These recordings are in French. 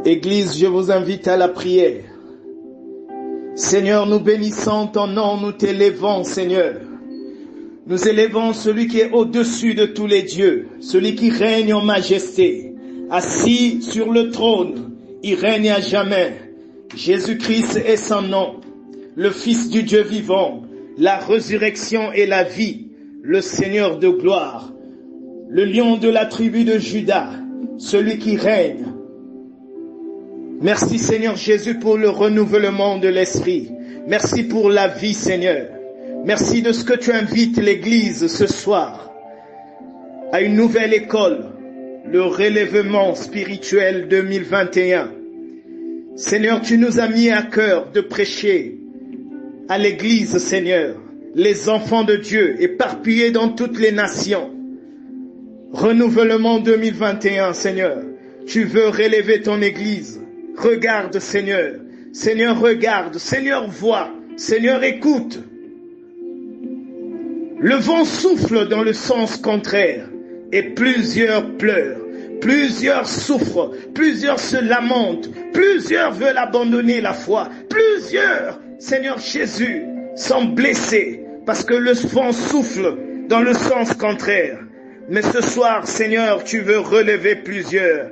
Église, je vous invite à la prière. Seigneur, nous bénissons ton nom, nous t'élevons, Seigneur. Nous élevons celui qui est au-dessus de tous les dieux, celui qui règne en majesté, assis sur le trône, il règne à jamais. Jésus-Christ est son nom, le Fils du Dieu vivant, la résurrection et la vie, le Seigneur de gloire, le lion de la tribu de Juda, celui qui règne. Merci Seigneur Jésus pour le renouvellement de l'esprit. Merci pour la vie Seigneur. Merci de ce que tu invites l'Église ce soir à une nouvelle école, le relèvement spirituel 2021. Seigneur, tu nous as mis à cœur de prêcher à l'Église Seigneur, les enfants de Dieu éparpillés dans toutes les nations. Renouvellement 2021 Seigneur, tu veux relever ton Église. Regarde Seigneur, Seigneur regarde, Seigneur voit, Seigneur écoute. Le vent souffle dans le sens contraire et plusieurs pleurent, plusieurs souffrent, plusieurs se lamentent, plusieurs veulent abandonner la foi, plusieurs, Seigneur Jésus, sont blessés parce que le vent souffle dans le sens contraire. Mais ce soir, Seigneur, tu veux relever plusieurs.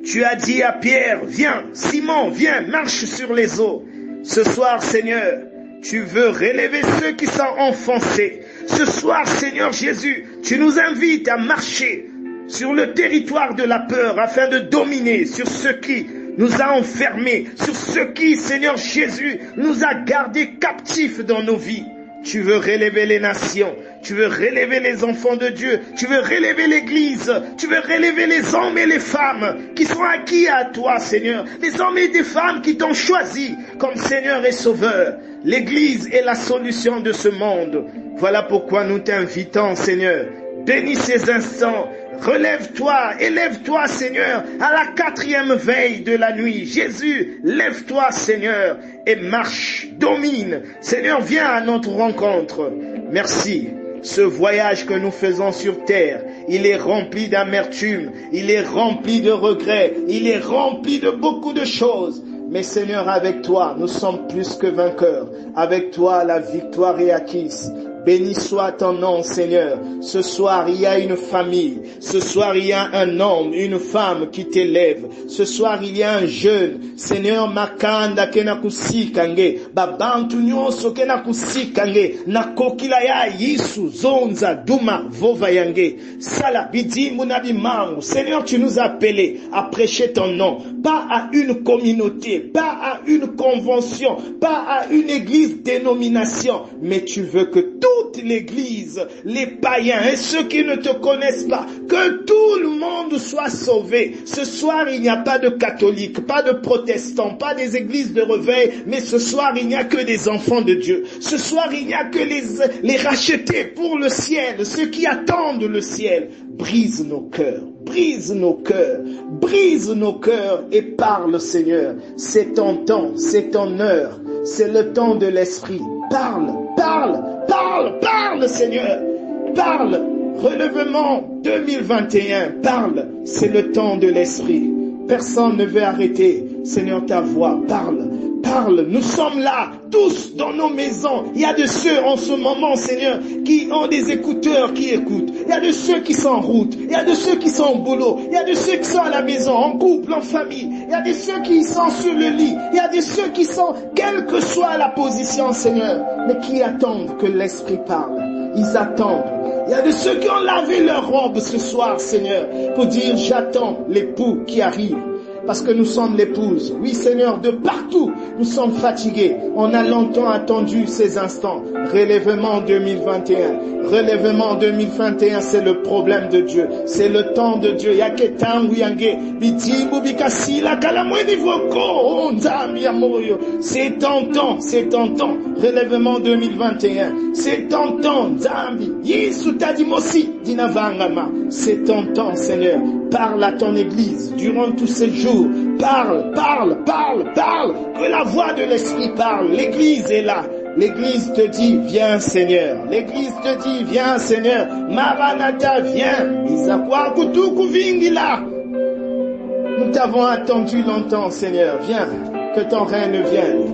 Tu as dit à Pierre, viens, Simon, viens, marche sur les eaux. Ce soir, Seigneur, tu veux relever ceux qui sont enfoncés. Ce soir, Seigneur Jésus, tu nous invites à marcher sur le territoire de la peur afin de dominer sur ceux qui nous a enfermés, sur ceux qui, Seigneur Jésus, nous a gardés captifs dans nos vies. Tu veux relever les nations, tu veux relever les enfants de Dieu, tu veux relever l'Église, tu veux relever les hommes et les femmes qui sont acquis à toi, Seigneur. Les hommes et des femmes qui t'ont choisi comme Seigneur et Sauveur. L'Église est la solution de ce monde. Voilà pourquoi nous t'invitons, Seigneur. Bénis ces instants. Relève-toi, élève-toi Seigneur à la 4e veille de la nuit. Jésus, lève-toi Seigneur et marche, domine. Seigneur, viens à notre rencontre. Merci. Ce voyage que nous faisons sur terre, il est rempli d'amertume, il est rempli de regrets, il est rempli de beaucoup de choses. Mais Seigneur, avec toi, nous sommes plus que vainqueurs. Avec toi, la victoire est acquise. Béni soit ton nom, Seigneur. Ce soir, il y a une famille. Ce soir, il y a un homme, une femme qui t'élève. Ce soir, il y a un jeune. Seigneur, makanda kena kusikange. Babantu nyonso kena kusikange. Nakokila ya Yesu, zonza, duma, vova yange. Sala, bidimu na bimangu. Seigneur, tu nous as appelés à prêcher ton nom. Pas à une communauté, pas à une convention, pas à une église dénomination. Mais tu veux que toute l'église, les païens et ceux qui ne te connaissent pas, que tout le monde soit sauvé. Ce soir, il n'y a pas de catholiques, pas de protestants, pas des églises de réveil, mais ce soir, il n'y a que des enfants de Dieu. Ce soir, il n'y a que les rachetés pour le ciel, ceux qui attendent le ciel. Brise nos cœurs, brise nos cœurs, brise nos cœurs et parle, Seigneur. C'est ton temps, c'est ton heure, c'est le temps de l'esprit. Parle, parle, parle, parle, Seigneur. Parle. Relèvement 2021. Parle. C'est le temps de l'esprit. Personne ne veut arrêter, Seigneur, ta voix. Parle. Parle. Nous sommes là, tous dans nos maisons. Il y a de ceux en ce moment, Seigneur, qui ont des écouteurs qui écoutent. Il y a de ceux qui sont en route. Il y a de ceux qui sont au boulot. Il y a de ceux qui sont à la maison, en couple, en famille. Il y a de ceux qui sont sur le lit. Il y a de ceux qui sont, quelle que soit la position, Seigneur, mais qui attendent que l'Esprit parle. Ils attendent. Il y a de ceux qui ont lavé leur robe ce soir, Seigneur, pour dire j'attends l'époux qui arrive. Parce que nous sommes l'épouse. Oui, Seigneur, de partout, nous sommes fatigués. On a longtemps attendu ces instants. Relèvement 2021. Relèvement 2021, c'est le problème de Dieu. C'est le temps de Dieu. C'est tentant, c'est tentant. Relèvement 2021. C'est tentant, Zambi. C'est tentant, Seigneur. Parle à ton église durant tous ces jours. Parle, parle, parle, parle. Que la voix de l'Esprit parle. L'église est là. L'église te dit, viens Seigneur. L'église te dit, viens Seigneur. Maranatha, viens. Isakwa kutuku vingi là. Nous t'avons attendu longtemps, Seigneur. Viens, que ton règne vienne.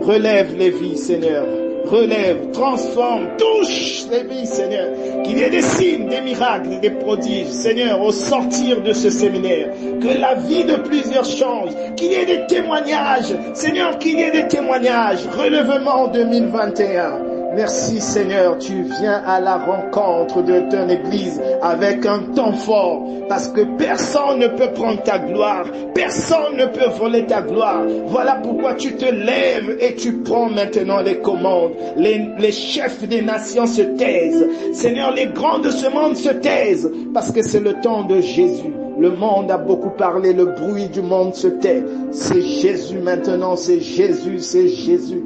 Relève les vies, Seigneur. Relève, transforme, touche les vies, Seigneur. Qu'il y ait des signes, des miracles, des prodiges, Seigneur, au sortir de ce séminaire. Que la vie de plusieurs change. Qu'il y ait des témoignages, Seigneur, qu'il y ait des témoignages. Relèvement 2021. Merci Seigneur, tu viens à la rencontre de ton Église avec un temps fort, parce que personne ne peut prendre ta gloire, personne ne peut voler ta gloire. Voilà pourquoi tu te lèves et tu prends maintenant les commandes. Les chefs des nations se taisent. Seigneur, les grands de ce monde se taisent, parce que c'est le temps de Jésus. Le monde a beaucoup parlé, le bruit du monde se tait. C'est Jésus maintenant, c'est Jésus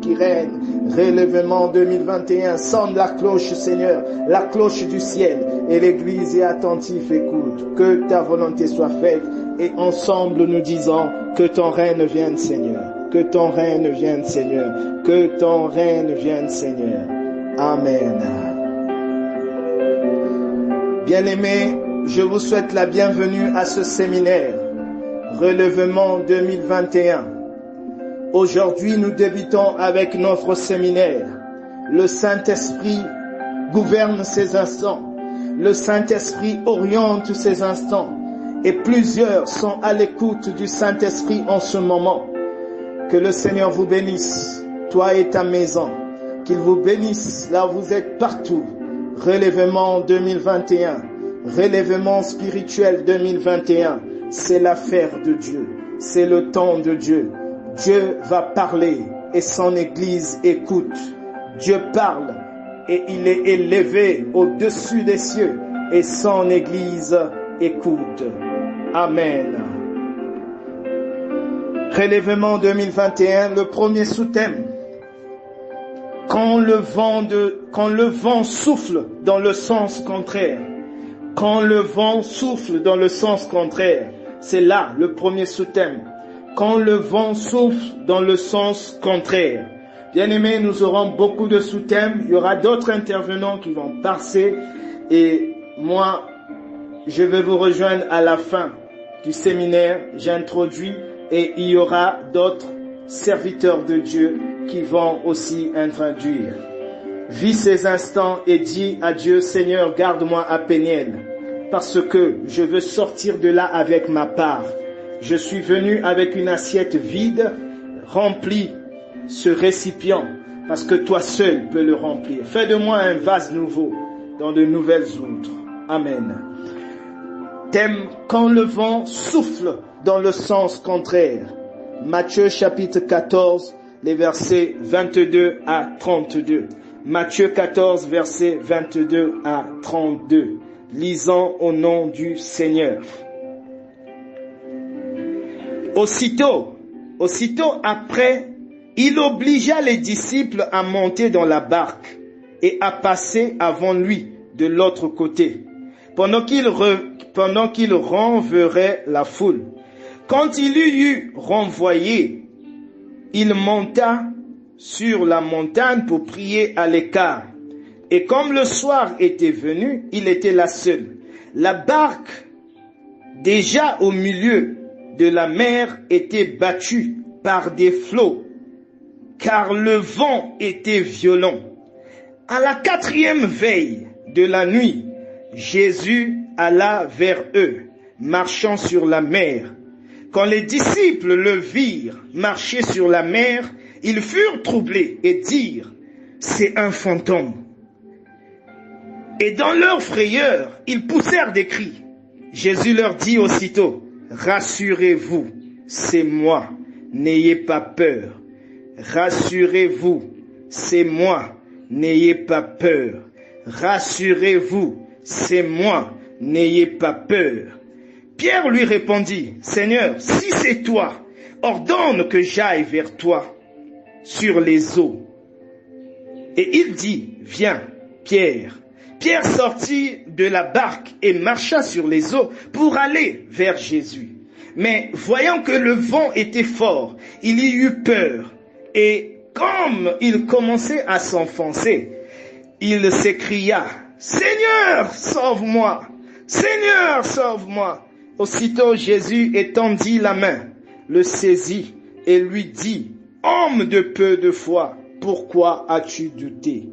qui règne. Relèvement 2021, sonne la cloche Seigneur, la cloche du ciel. Et l'Église est attentive, écoute, que ta volonté soit faite. Et ensemble nous disons, que ton règne vienne Seigneur, que ton règne vienne Seigneur, que ton règne vienne Seigneur. Amen. Bien-aimés, je vous souhaite la bienvenue à ce séminaire, Relèvement 2021. Aujourd'hui, nous débutons avec notre séminaire. Le Saint-Esprit gouverne ces instants. Le Saint-Esprit oriente ces instants. Et plusieurs sont à l'écoute du Saint-Esprit en ce moment. Que le Seigneur vous bénisse, toi et ta maison. Qu'il vous bénisse là où vous êtes partout. Relèvement 2021. Relèvement spirituel 2021, c'est l'affaire de Dieu, c'est le temps de Dieu. Dieu va parler et son Église écoute. Dieu parle et il est élevé au-dessus des cieux et son Église écoute. Amen. Relèvement 2021, le premier sous-thème. Quand le vent souffle dans le sens contraire. Quand le vent souffle dans le sens contraire, c'est là le premier sous-thème. Quand le vent souffle dans le sens contraire. Bien-aimés, nous aurons beaucoup de sous-thèmes. Il y aura d'autres intervenants qui vont passer. Et moi, je vais vous rejoindre à la fin du séminaire. J'introduis et il y aura d'autres serviteurs de Dieu qui vont aussi introduire. Vis ces instants et dis à Dieu, Seigneur, garde-moi à Péniel, parce que je veux sortir de là avec ma part. Je suis venu avec une assiette vide, remplis ce récipient, parce que toi seul peux le remplir. Fais de moi un vase nouveau dans de nouvelles outres. Amen. Thème, quand le vent souffle dans le sens contraire. Matthieu chapitre 14, les versets 22 à 32. Matthieu 14, versets 22 à 32. Lisons au nom du Seigneur. Aussitôt après, il obligea les disciples à monter dans la barque et à passer avant lui de l'autre côté, pendant qu'il renverrait la foule. Quand il eut renvoyé, il monta sur la montagne pour prier à l'écart. Et comme le soir était venu, il était là seul. La barque, déjà au milieu de la mer, était battue par des flots, car le vent était violent. À la 4e veille de la nuit, Jésus alla vers eux, marchant sur la mer. Quand les disciples le virent marcher sur la mer, ils furent troublés et dirent, « C'est un fantôme. » Et dans leur frayeur, ils poussèrent des cris. Jésus leur dit aussitôt, « Rassurez-vous, c'est moi, n'ayez pas peur. Rassurez-vous, c'est moi, n'ayez pas peur. Rassurez-vous, c'est moi, n'ayez pas peur. » Pierre lui répondit, « Seigneur, si c'est toi, ordonne que j'aille vers toi sur les eaux. » Et il dit, « Viens, Pierre. » Pierre sortit de la barque et marcha sur les eaux pour aller vers Jésus. Mais voyant que le vent était fort, il y eut peur. Et comme il commençait à s'enfoncer, il s'écria, « Seigneur, sauve-moi! Seigneur, sauve-moi! » Aussitôt Jésus étendit la main, le saisit et lui dit, « Homme de peu de foi, pourquoi as-tu douté?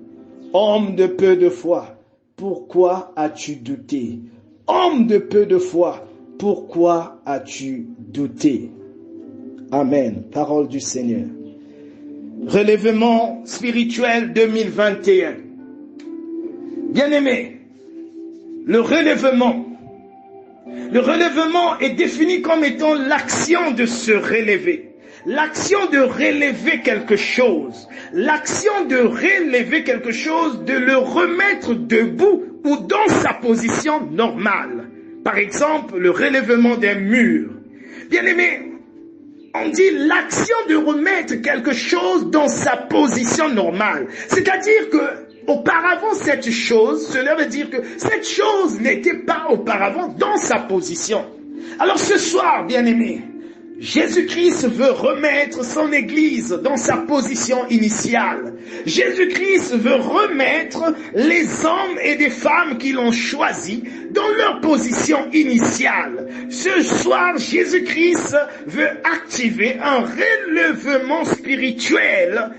Homme de peu de foi, pourquoi as-tu douté? Homme de peu de foi, pourquoi as-tu douté? » Amen. Parole du Seigneur. Relèvement spirituel 2021. Bien-aimés, le relèvement est défini comme étant l'action de se relever. L'action de relever quelque chose. L'action de relever quelque chose, de le remettre debout ou dans sa position normale. Par exemple, le relèvement d'un mur. Bien-aimés, on dit l'action de remettre quelque chose dans sa position normale. C'est-à-dire que auparavant cette chose, cela veut dire que cette chose n'était pas auparavant dans sa position. Alors ce soir, bien-aimés, Jésus-Christ veut remettre son Église dans sa position initiale. Jésus-Christ veut remettre les hommes et des femmes qui l'ont choisi dans leur position initiale. Ce soir, Jésus-Christ veut activer un relèvement spirituel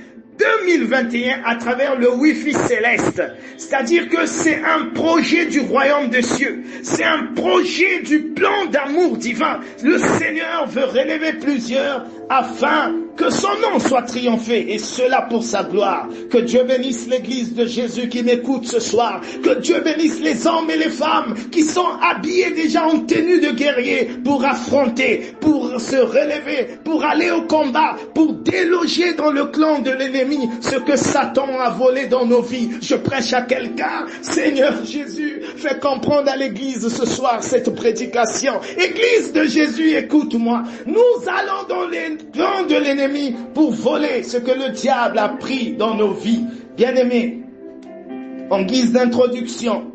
2021 à travers le Wi-Fi céleste. C'est-à-dire que c'est un projet du royaume des cieux. C'est un projet du plan d'amour divin. Le Seigneur veut relever plusieurs afin que son nom soit triomphé et cela pour sa gloire. Que Dieu bénisse l'église de Jésus qui m'écoute ce soir. Que Dieu bénisse les hommes et les femmes qui sont habillés déjà en tenue de guerrier pour affronter, pour se relever, pour aller au combat, pour déloger dans le clan de l'ennemi ce que Satan a volé dans nos vies. Je prêche à quelqu'un. Seigneur Jésus, fais comprendre à l'église ce soir cette prédication. Église de Jésus, écoute-moi. Nous allons dans les clans de l'ennemi pour voler ce que le diable a pris dans nos vies. Bien-aimés, en guise d'introduction,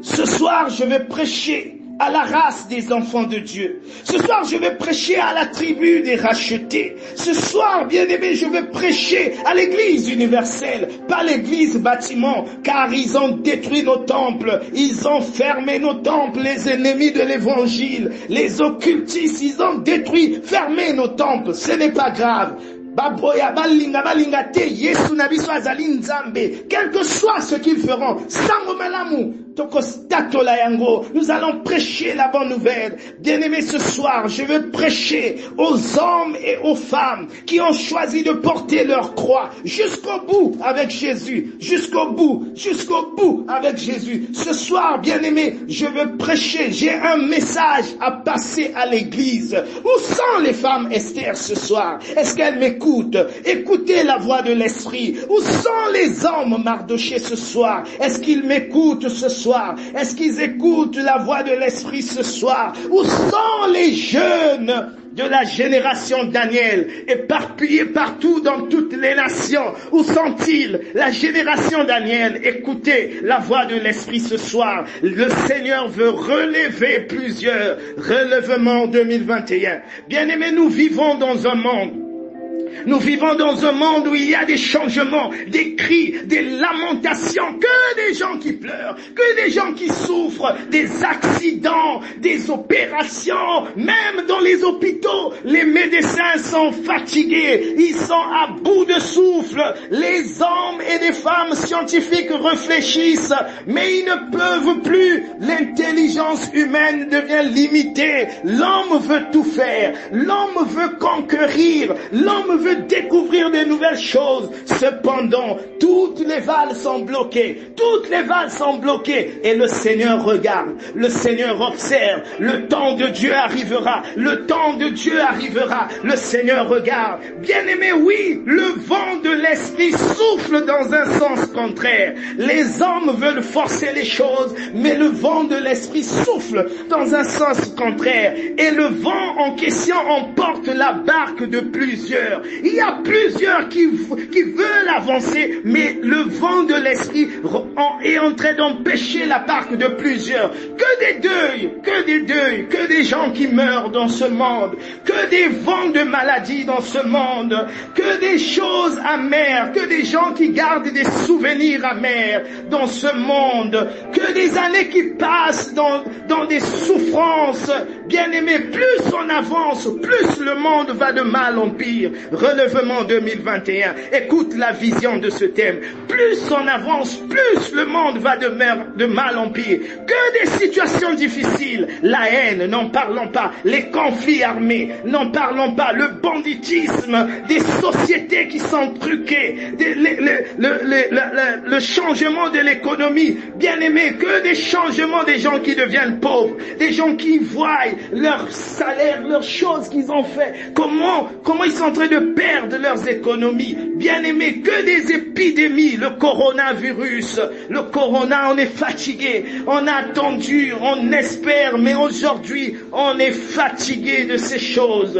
ce soir je vais prêcher à la race des enfants de Dieu. Ce soir, je vais prêcher à la tribu des rachetés. Ce soir, bien-aimés, je vais prêcher à l'église universelle, pas l'église bâtiment, car ils ont détruit nos temples, ils ont fermé nos temples, les ennemis de l'évangile, les occultistes, ils ont détruit, fermé nos temples. Ce n'est pas grave. Quel que soit ce qu'ils feront, nous allons prêcher la bonne nouvelle. Bien-aimés, ce soir, je veux prêcher aux hommes et aux femmes qui ont choisi de porter leur croix jusqu'au bout avec Jésus, jusqu'au bout avec Jésus. Ce soir, bien-aimés, je veux prêcher, j'ai un message à passer à l'église. Où sont les femmes Esther ce soir? Est-ce qu'elles m'écoutent? Écoutez la voix de l'esprit. Où sont les hommes Mardoché ce soir? Est-ce qu'ils m'écoutent ce soir? Est-ce qu'ils écoutent la voix de l'esprit ce soir? Où sont les jeunes de la génération Daniel, éparpillés partout dans toutes les nations? Où sont-ils? La génération Daniel, écoutez la voix de l'esprit ce soir. Le Seigneur veut relever plusieurs relèvements 2021. Bien-aimés, nous vivons dans un monde. Nous vivons dans un monde où il y a des changements, des cris, des lamentations, que des gens qui pleurent, que des gens qui souffrent, des accidents, des opérations, même dans les hôpitaux, les médecins sont fatigués, ils sont à bout de souffle, les hommes et les femmes scientifiques réfléchissent, mais ils ne peuvent plus, l'intelligence humaine devient limitée, l'homme veut tout faire, l'homme veut conquérir, l'homme veut découvrir de nouvelles choses. Cependant, toutes les valves sont bloquées. Toutes les valves sont bloquées. Et le Seigneur regarde. Le Seigneur observe. Le temps de Dieu arrivera. Le temps de Dieu arrivera. Le Seigneur regarde. Bien-aimé, oui, le vent de l'esprit souffle dans un sens contraire. Les hommes veulent forcer les choses, mais le vent de l'esprit souffle dans un sens contraire. Et le vent en question emporte la barque de plusieurs. Il y a plusieurs qui veulent avancer, mais le vent de l'esprit est en train d'empêcher la barque de plusieurs. Que des deuils, que des gens qui meurent dans ce monde, que des vents manque de maladie dans ce monde, que des choses amères, que des gens qui gardent des souvenirs amers dans ce monde, que des années qui passent dans des souffrances. Bien-aimés, plus on avance, plus le monde va de mal en pire. Relèvement 2021, écoute la vision de ce thème. Plus on avance, plus le monde va de mal en pire. Que des situations difficiles, la haine, n'en parlons pas, les conflits armés, n'en parlons pas, le banditisme, des sociétés qui sont truquées, le changement de l'économie. Bien-aimés, que des changements des gens qui deviennent pauvres, des gens qui voient leur salaire, leurs choses qu'ils ont fait, comment ils sont en train de perdre leurs économies. Bien-aimés, que des épidémies, le coronavirus, le corona, on est fatigué, on a attendu, on espère, mais aujourd'hui, on est fatigué de ces choses.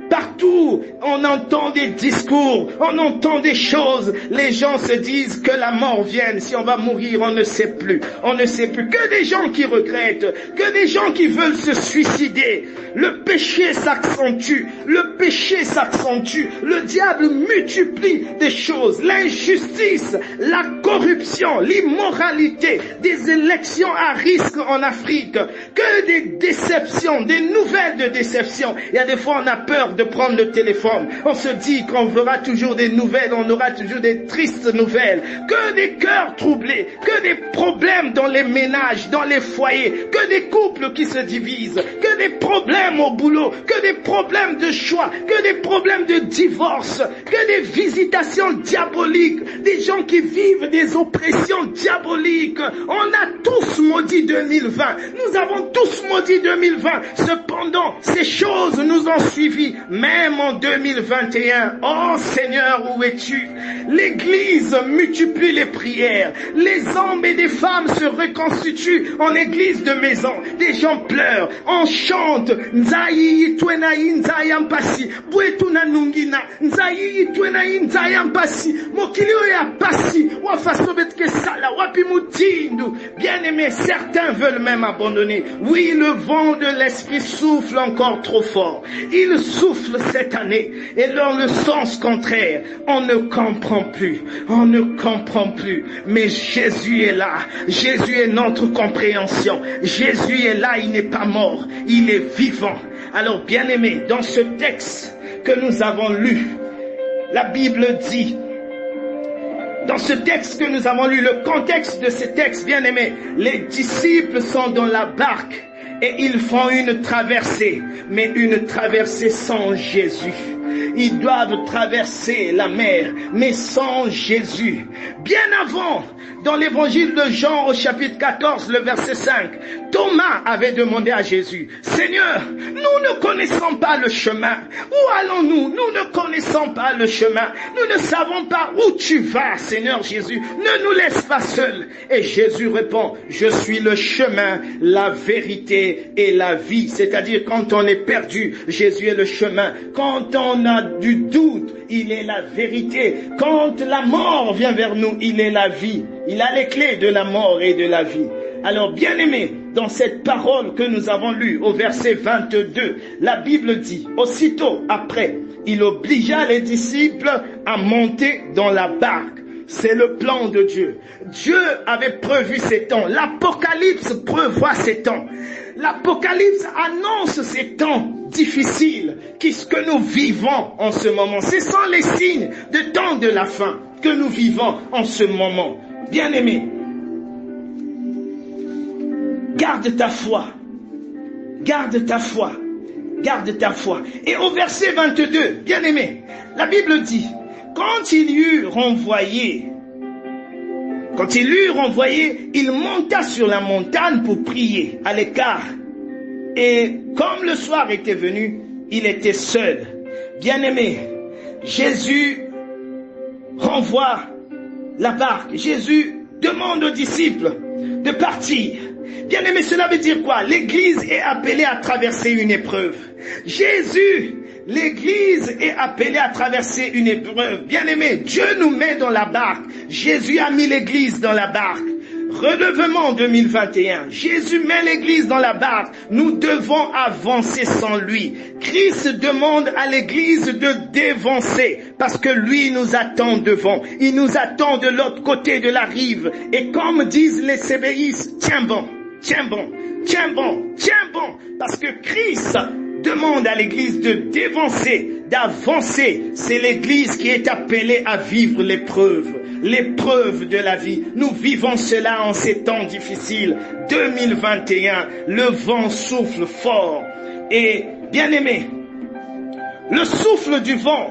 Partout, on entend des discours, on entend des choses. Les gens se disent que la mort vienne. Si on va mourir, on ne sait plus. On ne sait plus. Que des gens qui regrettent, que des gens qui veulent se suicider. Le péché s'accentue. Le péché s'accentue. Le diable multiplie des choses. L'injustice, la corruption, l'immoralité, des élections à risque en Afrique. Que des déceptions, des nouvelles de déception. Il y a des fois, on a peur de prendre le téléphone. On se dit qu'on verra toujours des nouvelles, on aura toujours des tristes nouvelles. Que des cœurs troublés, que des problèmes dans les ménages, dans les foyers, que des couples qui se divisent, que des problèmes au boulot, que des problèmes de choix, que des problèmes de divorce, que des visitations diaboliques, des gens qui vivent des oppressions diaboliques. On a tous maudit 2020. Nous avons tous maudit 2020. Cependant, ces choses nous ont suivis. Même en 2021, oh Seigneur, où es-tu? L'Église multiplie les prières. Les hommes et les femmes se reconstituent en église de maison. Des gens pleurent, on chante. Nzayi twenayi nzayampasi, bwetuna nungina, nzayi twenayi nzayampasi, mokilio ya pasi, wafasobetke sala, wapi mutindu. Bien-aimés, certains veulent même abandonner. Oui, le vent de l'esprit souffle encore trop fort. Il souffle cette année et dans le sens contraire, on ne comprend plus, mais Jésus est là, Jésus est notre compréhension, Jésus est là, il n'est pas mort, il est vivant. Alors bien-aimés, dans ce texte que nous avons lu, la Bible dit, dans ce texte que nous avons lu, le contexte de ce texte, bien-aimés, les disciples sont dans la barque et ils font une traversée, mais une traversée sans Jésus. Ils doivent traverser la mer, mais sans Jésus. Bien avant, dans l'évangile de Jean au chapitre 14, le verset 5, Thomas avait demandé à Jésus, « Seigneur, nous ne connaissons pas le chemin. Où allons-nous? Nous ne connaissons pas le chemin. Nous ne savons pas où tu vas, Seigneur Jésus. Ne nous laisse pas seuls. » Et Jésus répond, « Je suis le chemin, la vérité et la vie. » C'est-à-dire, quand on est perdu, Jésus est le chemin. Quand on a du doute, il est la vérité. Quand la mort vient vers nous, il est la vie. Il a les clés de la mort et de la vie. Alors, bien-aimés, dans cette parole que nous avons lue au verset 22, la Bible dit, aussitôt après, il obligea les disciples à monter dans la barque. C'est le plan de Dieu. Dieu avait prévu ces temps. L'Apocalypse prévoit ces temps. L'Apocalypse annonce ces temps difficiles que nous vivons en ce moment. Ce sont les signes de temps de la fin que nous vivons en ce moment. Bien-aimés, garde ta foi. Garde ta foi. Garde ta foi. Et au verset 22, bien-aimés, la Bible dit, quand il eut renvoyé, il monta sur la montagne pour prier à l'écart. Et comme le soir était venu, il était seul. Bien-aimé, Jésus renvoie la barque. Jésus demande aux disciples de partir. Bien-aimé, cela veut dire quoi? L'Église est appelée à traverser une épreuve. L'Église est appelée à traverser une épreuve. Bien-aimé, Dieu nous met dans la barque. Jésus a mis l'Église dans la barque. Relèvement 2021. Jésus met l'église dans la barque. Nous devons avancer sans lui. Christ demande à l'église de dévancer parce que lui nous attend devant. Il nous attend de l'autre côté de la rive. Et comme disent les sébéistes, tiens bon, tiens bon, tiens bon, tiens bon. Parce que Christ demande à l'église de dévancer, d'avancer. C'est l'église qui est appelée à vivre l'épreuve de la vie. Nous vivons cela en ces temps difficiles. 2021, le vent souffle fort. Et bien aimé, le souffle du vent,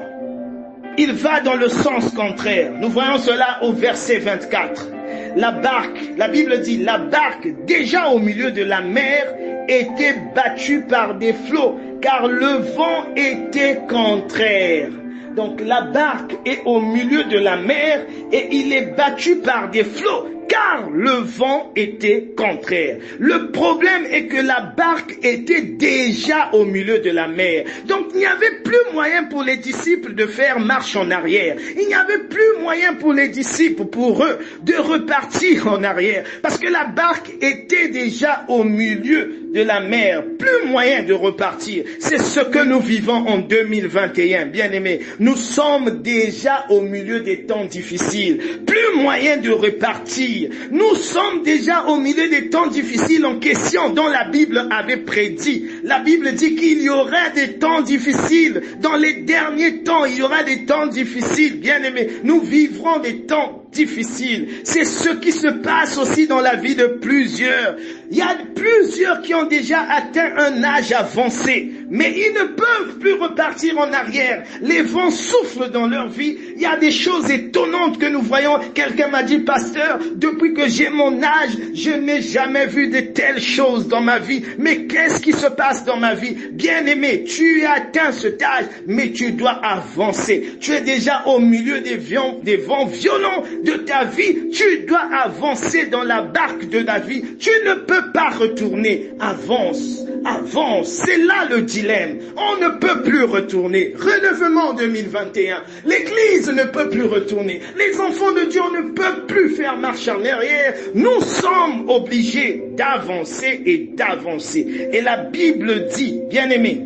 il va dans le sens contraire. Nous voyons cela au verset 24. La barque, la Bible dit, la barque déjà au milieu de la mer était battue par des flots, car le vent était contraire. Donc la barque est au milieu de la mer et il est battu par des flots, car le vent était contraire. Le problème est que la barque était déjà au milieu de la mer. Donc il n'y avait plus moyen pour les disciples de faire marche en arrière. Il n'y avait plus moyen pour les disciples, pour eux, de repartir en arrière. Parce que la barque était déjà au milieu de la mer. Plus moyen de repartir. C'est ce que nous vivons en 2021, bien aimés. Nous sommes déjà au milieu des temps difficiles. Plus moyen de repartir. Nous sommes déjà au milieu des temps difficiles en question dont la Bible avait prédit. La Bible dit qu'il y aura des temps difficiles. Dans les derniers temps, il y aura des temps difficiles. Bien aimés, nous vivrons des temps difficiles. C'est ce qui se passe aussi dans la vie de plusieurs. Il y a plusieurs qui ont déjà atteint un âge avancé, mais ils ne peuvent plus repartir en arrière. Les vents soufflent dans leur vie. Il y a des choses étonnantes que nous voyons. Quelqu'un m'a dit, pasteur, depuis que j'ai mon âge, je n'ai jamais vu de telles choses dans ma vie. Mais qu'est-ce qui se passe dans ma vie? Bien aimé, tu as atteint cet âge, mais tu dois avancer. Tu es déjà au milieu des vents violents de ta vie. Tu dois avancer dans la barque de ta vie. Tu ne peux pas retourner. Avance, avance. C'est là le dilemme. On ne peut plus retourner. Relèvement 2021. L'église ne peut plus retourner. Les enfants de Dieu ne peuvent plus faire marche en arrière. Nous sommes obligés d'avancer et d'avancer. Et la Bible dit, bien aimé,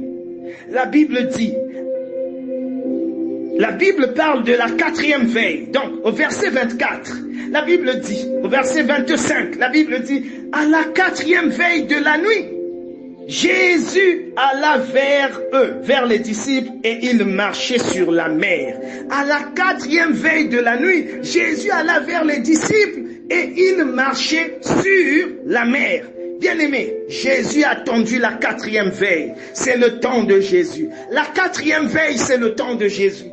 la Bible dit, la Bible parle de la 4e veille. Donc, au verset 24, la Bible dit, au verset 25, la Bible dit, à la 4e veille de la nuit, Jésus alla vers eux, vers les disciples, et il marchait sur la mer. À la 4e veille de la nuit, Jésus alla vers les disciples, et il marchait sur la mer. Bien-aimé, Jésus a attendu la 4e veille. C'est le temps de Jésus. La 4e veille, c'est le temps de Jésus.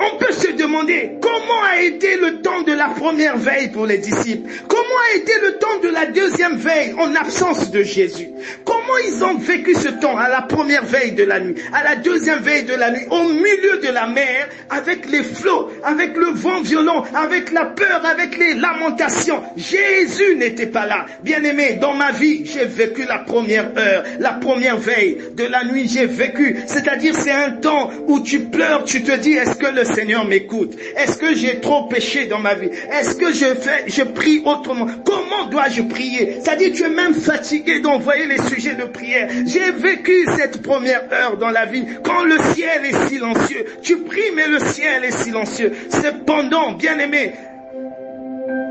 On peut se demander comment a été le temps de la première veille pour les disciples. Comment a été le temps de la 2e veille en absence de Jésus. Comment ils ont vécu ce temps à la première veille de la nuit, à la 2e veille de la nuit, au milieu de la mer, avec les flots, avec le vent violent, avec la peur, avec les lamentations. Jésus n'était pas là. Bien-aimé, dans ma vie, j'ai vécu la première heure, la première veille de la nuit, j'ai vécu. C'est-à-dire, c'est un temps où tu pleures, tu te dis, est-ce que le Seigneur m'écoute? Est-ce que j'ai trop péché dans ma vie? Est-ce que je prie autrement? Comment dois-je prier? C'est-à-dire, tu es même fatigué d'envoyer les sujets de prière. J'ai vécu cette première heure dans la vie quand le ciel est silencieux. Tu pries, mais le ciel est silencieux. Cependant, bien-aimé,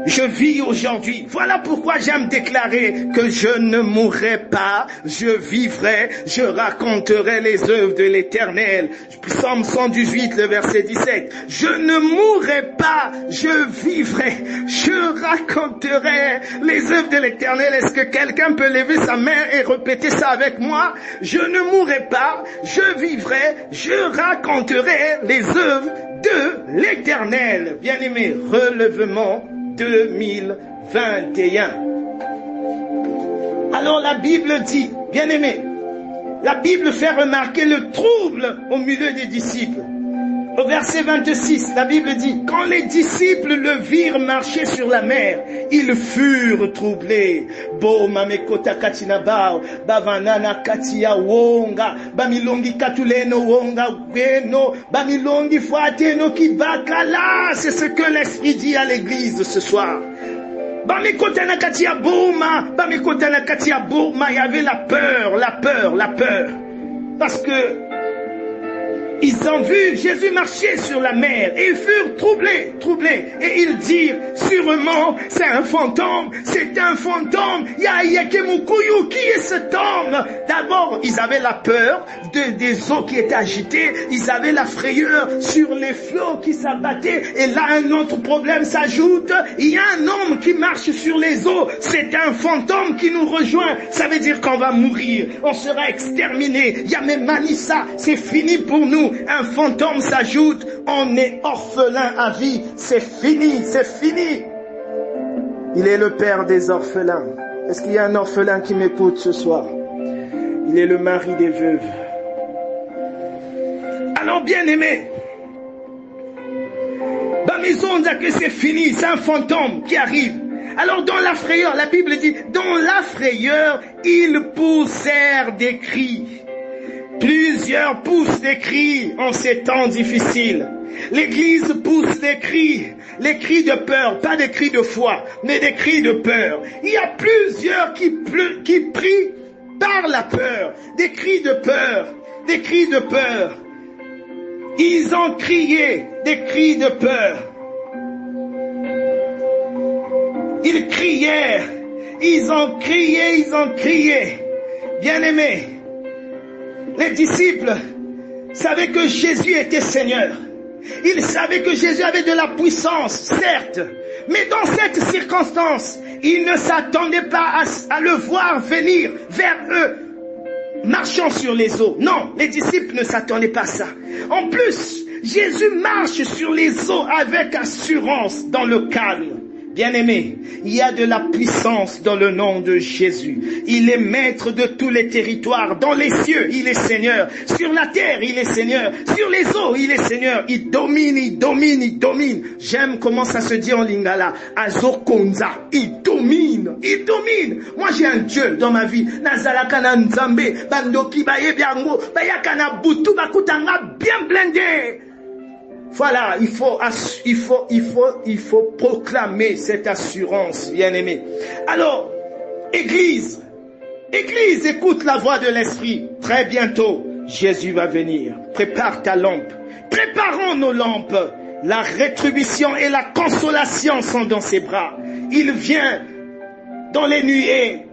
je vis aujourd'hui. Voilà pourquoi j'aime déclarer que je ne mourrai pas, je vivrai, je raconterai les œuvres de l'Éternel. Psaume 118, le verset 17. Je ne mourrai pas, je vivrai, je raconterai les œuvres de l'Éternel. Est-ce que quelqu'un peut lever sa main et répéter ça avec moi? Je ne mourrai pas, je vivrai, je raconterai les œuvres de l'Éternel. Bien-aimé, relèvement 2021. Alors la Bible dit, bien aimé, la Bible fait remarquer le trouble au milieu des disciples. Au verset 26, la Bible dit, quand les disciples le virent marcher sur la mer, ils furent troublés. Bo mamekota katina bao, bavanana katia wonga, bamilongi katuleno wonga beno, bamilongi fuateno kibakala. C'est ce que l'Esprit dit à l'église ce soir. Il y avait la peur. Parce que ils ont vu Jésus marcher sur la mer et ils furent troublés. Et ils dirent, sûrement, c'est un fantôme. Qui est cet homme? D'abord, ils avaient la peur des eaux qui étaient agitées. Ils avaient la frayeur sur les flots qui s'abattaient. Et là, un autre problème s'ajoute. Il y a un homme qui marche sur les eaux. C'est un fantôme qui nous rejoint. Ça veut dire qu'on va mourir. On sera exterminé. Yamé Manissa, c'est fini pour nous. Un fantôme s'ajoute, on est orphelin à vie, c'est fini. Il est le père des orphelins. Est-ce qu'il y a un orphelin qui m'écoute ce soir? Il est le mari des veuves. Alors bien aimé, Bamison dit que c'est fini, c'est un fantôme qui arrive. Alors dans la frayeur, la Bible dit, dans la frayeur, ils poussèrent des cris. Plusieurs poussent des cris en ces temps difficiles. L'Église pousse des cris, les cris de peur, pas des cris de foi, mais des cris de peur. Il y a plusieurs qui prient par la peur, des cris de peur. Ils ont crié des cris de peur. Ils crièrent, ils ont crié. Bien-aimés, les disciples savaient que Jésus était Seigneur. Ils savaient que Jésus avait de la puissance, certes. Mais dans cette circonstance, ils ne s'attendaient pas à le voir venir vers eux, marchant sur les eaux. Non, les disciples ne s'attendaient pas à ça. En plus, Jésus marche sur les eaux avec assurance dans le calme. Bien-aimé, il y a de la puissance dans le nom de Jésus. Il est maître de tous les territoires. Dans les cieux, il est Seigneur. Sur la terre, il est Seigneur. Sur les eaux, il est Seigneur. Il domine. J'aime comment ça se dit en lingala. Azokonza. Il domine. Moi, j'ai un Dieu dans ma vie. Nazalakana Nzambe. Bandoki baye biango. Bayakana butu bakutanga bien blindé. Voilà, il faut proclamer cette assurance, bien-aimé. Alors, Église, écoute la voix de l'Esprit. Très bientôt, Jésus va venir. Prépare ta lampe. Préparons nos lampes. La rétribution et la consolation sont dans ses bras. Il vient dans les nuées,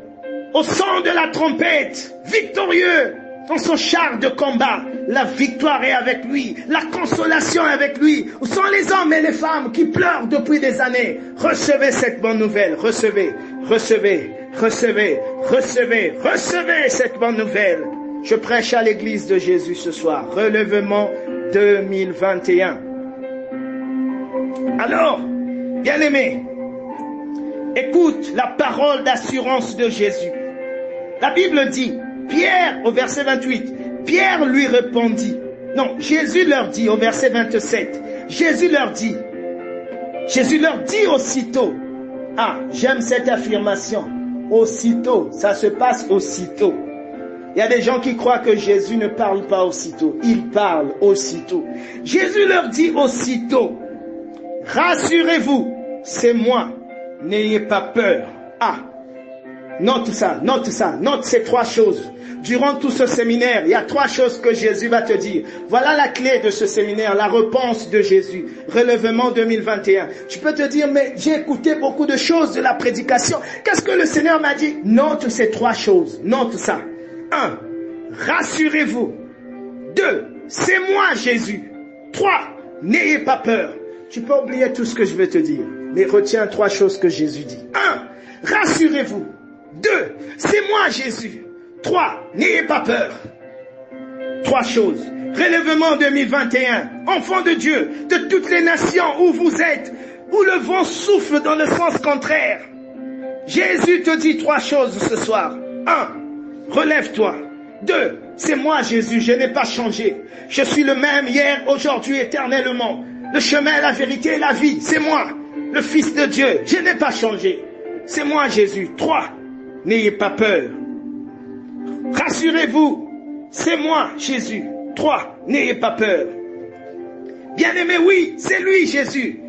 au son de la trompette, victorieux. Dans son char de combat, la victoire est avec lui, la consolation est avec lui. Où sont les hommes et les femmes qui pleurent depuis des années? Recevez cette bonne nouvelle, recevez cette bonne nouvelle. Je prêche à l'église de Jésus ce soir, relèvement 2021. Alors, bien-aimés, écoute la parole d'assurance de Jésus. La Bible dit, Pierre, au verset 28, Pierre lui répondit. Non, Jésus leur dit au verset 27. Jésus leur dit aussitôt. Ah, j'aime cette affirmation. Aussitôt, ça se passe aussitôt. Il y a des gens qui croient que Jésus ne parle pas aussitôt. Il parle aussitôt. Jésus leur dit aussitôt. Rassurez-vous, c'est moi. N'ayez pas peur. Ah, note ces trois choses. Durant tout ce séminaire, il y a trois choses que Jésus va te dire. Voilà la clé de ce séminaire, la réponse de Jésus. Relèvement 2021. Tu peux te dire, mais j'ai écouté beaucoup de choses de la prédication. Qu'est-ce que le Seigneur m'a dit? Note ces trois choses. Note ça. 1. Rassurez-vous. 2. C'est moi Jésus. 3. N'ayez pas peur. Tu peux oublier tout ce que je vais te dire. Mais retiens trois choses que Jésus dit. 1. Rassurez-vous. 2. C'est moi Jésus. 3. N'ayez pas peur. Trois choses. Relèvement 2021. Enfants de Dieu, de toutes les nations où vous êtes, où le vent souffle dans le sens contraire. Jésus te dit trois choses ce soir. 1. Relève-toi. 2. C'est moi Jésus, je n'ai pas changé. Je suis le même hier, aujourd'hui, éternellement. Le chemin, la vérité et la vie, c'est moi, le Fils de Dieu. Je n'ai pas changé. C'est moi Jésus. 3. N'ayez pas peur. Rassurez-vous, c'est moi Jésus. 3. N'ayez pas peur. Bien-aimé, oui, c'est lui Jésus.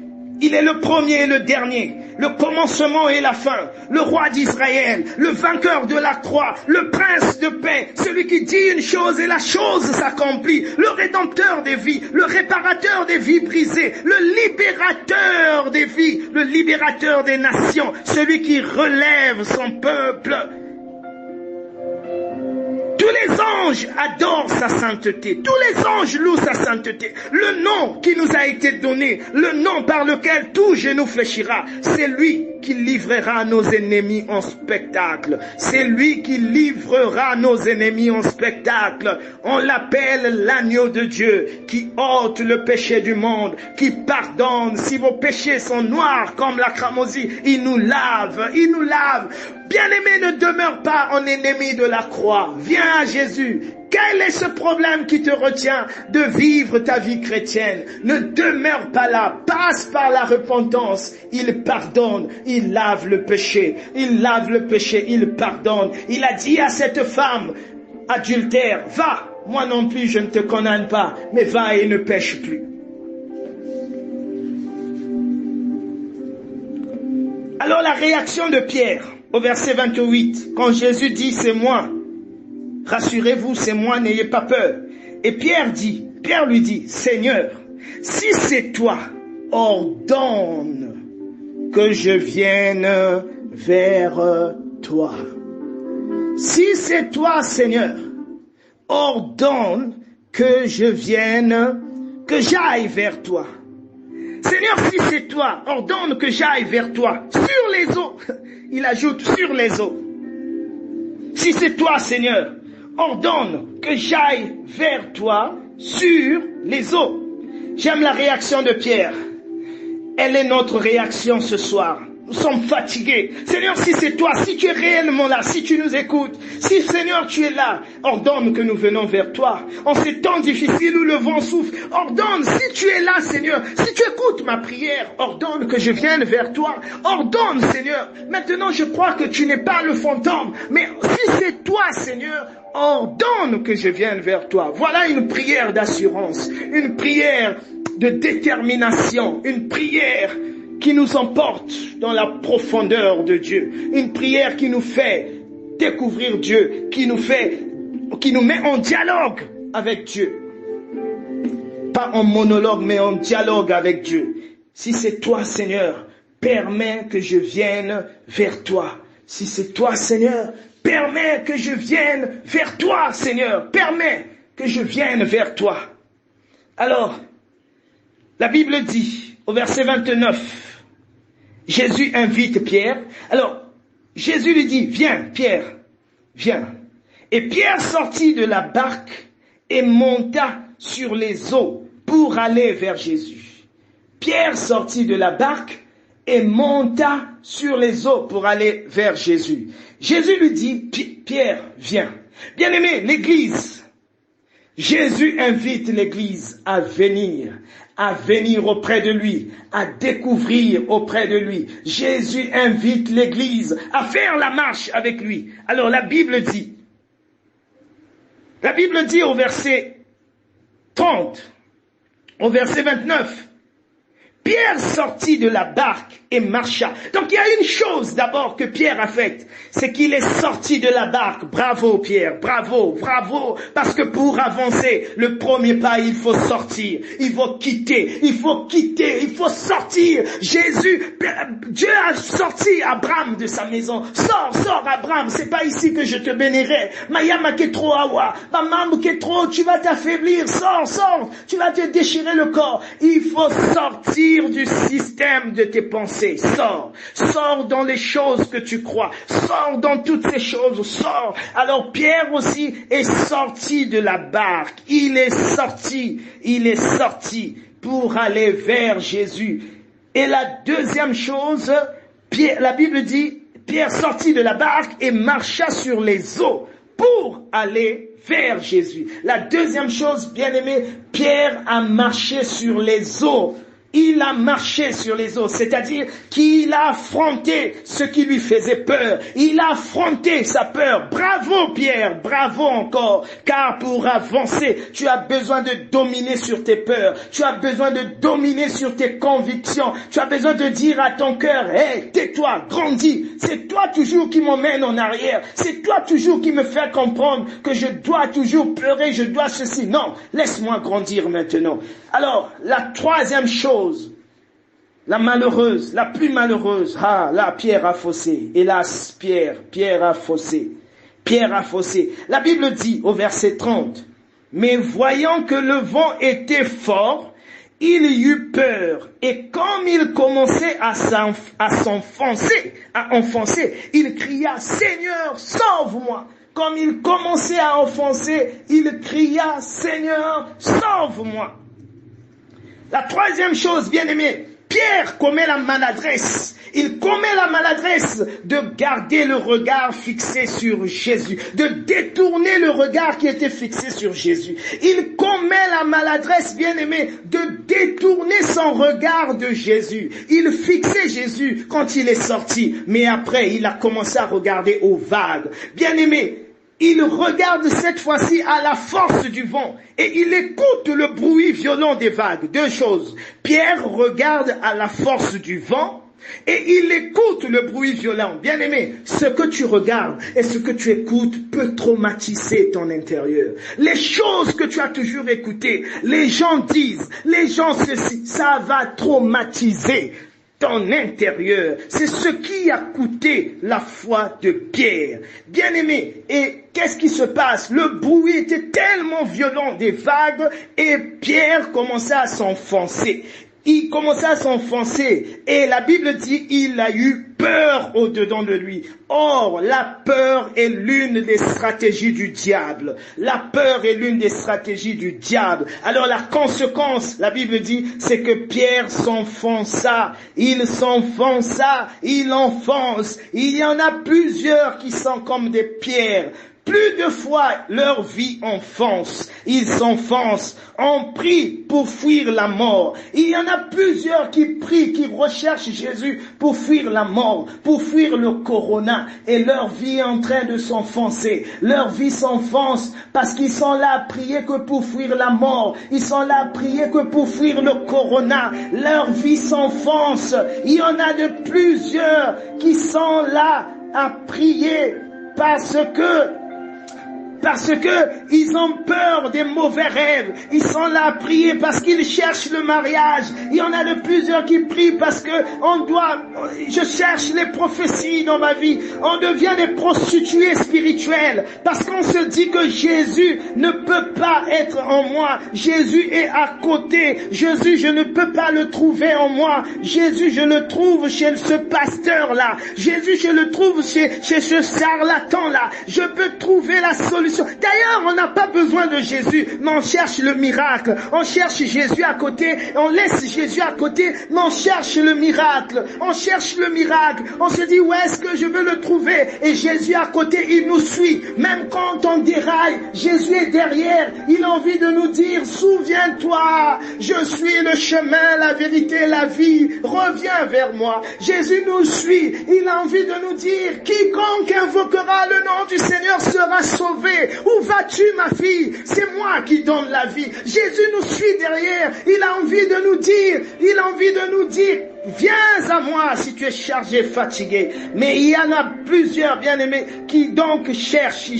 Il est le premier et le dernier. le commencement et la fin, le roi d'Israël, le vainqueur de la croix, le prince de paix, celui qui dit une chose et la chose s'accomplit, le rédempteur des vies, le réparateur des vies brisées, le libérateur des vies, le libérateur des nations, celui qui relève son peuple. Tous les anges adorent sa sainteté. Tous les anges louent sa sainteté. Le nom qui nous a été donné, le nom par lequel tout genou fléchira, c'est lui qui livrera nos ennemis en spectacle. C'est lui qui livrera nos ennemis en spectacle. On l'appelle l'agneau de Dieu qui ôte le péché du monde, qui pardonne. Si vos péchés sont noirs comme la cramoisie, il nous lave, il nous lave. Bien-aimé, ne demeure pas en ennemi de la croix. Viens à Jésus. Quel est ce problème qui te retient de vivre ta vie chrétienne? Ne demeure pas là. Passe par la repentance. Il pardonne. Il lave le péché. Il lave le péché. Il pardonne. Il a dit à cette femme adultère, va. Moi non plus, je ne te condamne pas. Mais va et ne pêche plus. Alors la réaction de Pierre, au verset 28, quand Jésus dit, c'est moi, rassurez-vous, c'est moi, n'ayez pas peur. Et Pierre lui dit, Seigneur, si c'est toi, ordonne que je vienne vers toi. Si c'est toi, Seigneur, ordonne que je vienne, que j'aille vers toi. Seigneur, si c'est toi, ordonne que j'aille vers toi, sur les eaux. Il ajoute, sur les eaux. Si c'est toi, Seigneur, ordonne que j'aille vers toi, sur les eaux. J'aime la réaction de Pierre. Elle est notre réaction ce soir. Nous sommes fatigués. Seigneur, si c'est toi, si tu es réellement là, si tu nous écoutes, si Seigneur tu es là, ordonne que nous venons vers toi. En ces temps difficiles où le vent souffle, ordonne, si tu es là Seigneur, si tu écoutes ma prière, ordonne que je vienne vers toi. Ordonne Seigneur. Maintenant je crois que tu n'es pas le fantôme, mais si c'est toi Seigneur, ordonne que je vienne vers toi. Voilà une prière d'assurance, une prière de détermination, une prière qui nous emporte dans la profondeur de Dieu. Une prière qui nous fait découvrir Dieu, qui nous met en dialogue avec Dieu. Pas en monologue, mais en dialogue avec Dieu. Si c'est toi, Seigneur, permets que je vienne vers toi. Si c'est toi, Seigneur, permets que je vienne vers toi, Seigneur. Permets que je vienne vers toi. Alors, la Bible dit, au verset 29, Jésus invite Pierre. Alors, Jésus lui dit, viens, Pierre, viens. Et Pierre sortit de la barque et monta sur les eaux pour aller vers Jésus. Pierre sortit de la barque et monta sur les eaux pour aller vers Jésus. Jésus lui dit, Pierre, viens. Bien-aimé, l'Église, Jésus invite l'Église à venir auprès de lui, à découvrir auprès de lui. Jésus invite l'Église à faire la marche avec lui. Alors la Bible dit au verset 30, au verset 29, Pierre sortit de la barque et marcha. Donc il y a une chose d'abord que Pierre a faite, c'est qu'il est sorti de la barque. Bravo Pierre, bravo, bravo. Parce que pour avancer, le premier pas, il faut sortir. Il faut quitter, il faut sortir. Dieu a sorti Abraham de sa maison. Sors Abraham, c'est pas ici que je te bénirai. Mayama ketro awa, mamam ketro, tu vas t'affaiblir. Sors, tu vas te déchirer le corps. Il faut sortir du système de tes pensées. Sors dans les choses que tu crois. Sors dans toutes ces choses. Sors. Alors Pierre aussi est sorti de la barque. Il est sorti pour aller vers Jésus. Et la deuxième chose, la Bible dit, Pierre sortit de la barque et marcha sur les eaux pour aller vers Jésus. La deuxième chose, bien-aimé, Pierre a marché sur les eaux. il a marché sur les eaux, c'est-à-dire qu'il a affronté ce qui lui faisait peur. Il a affronté sa peur. Bravo Pierre, bravo encore, car pour avancer, tu as besoin de dominer sur tes peurs, tu as besoin de dominer sur tes convictions, tu as besoin de dire à ton cœur, hey, tais-toi, grandis, c'est toi toujours qui m'emmène en arrière, c'est toi toujours qui me fait comprendre que je dois toujours pleurer, je dois ceci. Non, laisse-moi grandir maintenant. Alors, la troisième chose, la malheureuse, la plus malheureuse, là, Pierre a faussé. Hélas, Pierre a faussé. Pierre a faussé. La Bible dit au verset 30, « Mais voyant que le vent était fort, il eut peur, et comme il commençait à enfoncer, il cria, Seigneur, sauve-moi. Comme il commençait à enfoncer, il cria, Seigneur, sauve-moi. La troisième chose, bien-aimé, Pierre commet la maladresse. Il commet la maladresse de garder le regard fixé sur Jésus, de détourner le regard qui était fixé sur Jésus. Il commet la maladresse, bien-aimé, de détourner son regard de Jésus. Il fixait Jésus quand il est sorti, mais après, il a commencé à regarder aux vagues. Bien-aimé, il regarde cette fois-ci à la force du vent et il écoute le bruit violent des vagues. Deux choses. Pierre regarde à la force du vent et il écoute le bruit violent. Bien-aimé, ce que tu regardes et ce que tu écoutes peut traumatiser ton intérieur. Les choses que tu as toujours écoutées, les gens disent, les gens ceci, ça va traumatiser ton intérieur. C'est ce qui a coûté la foi de Pierre. Bien-aimé, et qu'est-ce qui se passe? Le bruit était tellement violent des vagues et Pierre commençait à s'enfoncer. Il commençait à s'enfoncer et la Bible dit il a eu peur au-dedans de lui. Or, la peur est l'une des stratégies du diable. La peur est l'une des stratégies du diable. Alors la conséquence, la Bible dit, c'est que Pierre s'enfonça. Il s'enfonça, il enfonce. Il y en a plusieurs qui sont comme des pierres. Plus de fois, leur vie enfonce. Ils s'enfoncent. On prie pour fuir la mort. Il y en a plusieurs qui prient, qui recherchent Jésus pour fuir la mort, pour fuir le corona. Et leur vie est en train de s'enfoncer. Leur vie s'enfonce parce qu'ils sont là à prier que pour fuir la mort. Ils sont là à prier que pour fuir le corona. Leur vie s'enfonce. Il y en a de plusieurs qui sont là à prier parce que ils ont peur des mauvais rêves. Ils sont là à prier parce qu'ils cherchent le mariage. Il y en a de plusieurs qui prient parce que je cherche les prophéties dans ma vie. On devient des prostituées spirituelles parce qu'on se dit que Jésus ne peut pas être en moi. Jésus est à côté. Jésus, je ne peux pas le trouver en moi. Jésus, je le trouve chez ce pasteur-là. Jésus, je le trouve chez ce charlatan-là. Je peux trouver la solution. D'ailleurs, on n'a pas besoin de Jésus, mais on cherche le miracle. On cherche Jésus à côté, on laisse Jésus à côté, mais on cherche le miracle. On cherche le miracle. On se dit, où est-ce que je veux le trouver? Et Jésus à côté, il nous suit. Même quand on déraille, Jésus est derrière. Il a envie de nous dire, souviens-toi, je suis le chemin, la vérité, la vie. Reviens vers moi. Jésus nous suit. Il a envie de nous dire, quiconque invoquera le nom du Seigneur sera sauvé. Où vas-tu, ma fille? C'est moi qui donne la vie. Jésus nous suit derrière. Il a envie de nous dire, viens à moi si tu es chargé, fatigué. Mais il y en a plusieurs, bien-aimés, qui donc cherchent.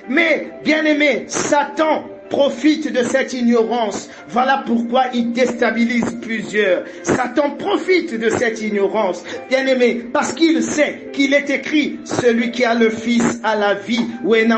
Mais, bien-aimés, Satan profite de cette ignorance. Voilà pourquoi il déstabilise plusieurs. Satan profite de cette ignorance, bien-aimé, parce qu'il sait qu'il est écrit, celui qui a le Fils a la vie. Celui qui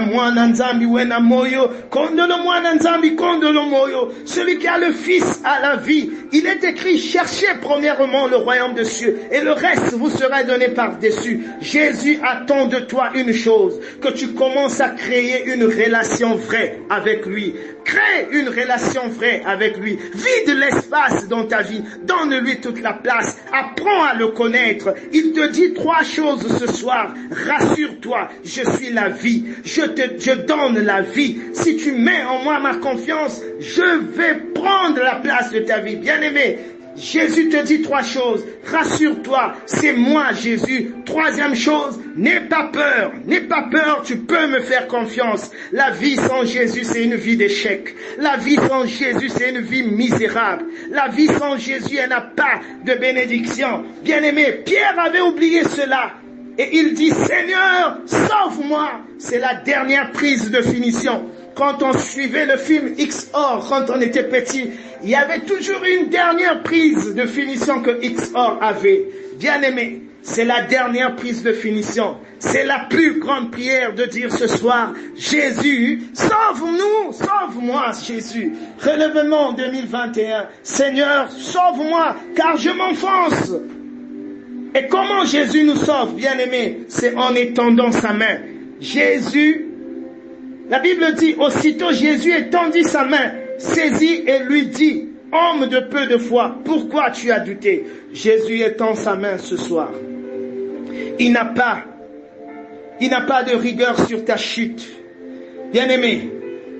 a le Fils a la vie. Il est écrit, cherchez premièrement le royaume des cieux et le reste vous sera donné par-dessus. Jésus attend de toi une chose, que tu commences à créer une relation vraie avec lui. Crée une relation vraie avec lui. Vide l'espace dans ta vie. Donne-lui toute la place. Apprends à le connaître. Il te dit 3 choses ce soir. Rassure-toi, je suis la vie. Je donne la vie. Si tu mets en moi ma confiance, je vais prendre la place de ta vie. Bien-aimé, Jésus te dit 3 choses. Rassure-toi, c'est moi Jésus. 3e chose, n'aie pas peur. N'aie pas peur, tu peux me faire confiance. La vie sans Jésus, c'est une vie d'échec. La vie sans Jésus, c'est une vie misérable. La vie sans Jésus, elle n'a pas de bénédiction. Bien-aimé, Pierre avait oublié cela. Et il dit, Seigneur, sauve-moi. C'est la dernière prise de finition. Quand on suivait le film XOR, quand on était petit, il y avait toujours une dernière prise de finition que XOR avait. Bien-aimé, c'est la dernière prise de finition. C'est la plus grande prière de dire ce soir, Jésus, sauve-nous, sauve-moi, Jésus. Relèvement 2021, Seigneur, sauve-moi, car je m'enfonce. Et comment Jésus nous sauve, bien-aimé? C'est en étendant sa main. Jésus, la Bible dit, aussitôt Jésus étendit sa main, saisit et lui dit, homme de peu de foi, pourquoi tu as douté? Jésus étend sa main ce soir. Il n'a pas de rigueur sur ta chute. Bien-aimé,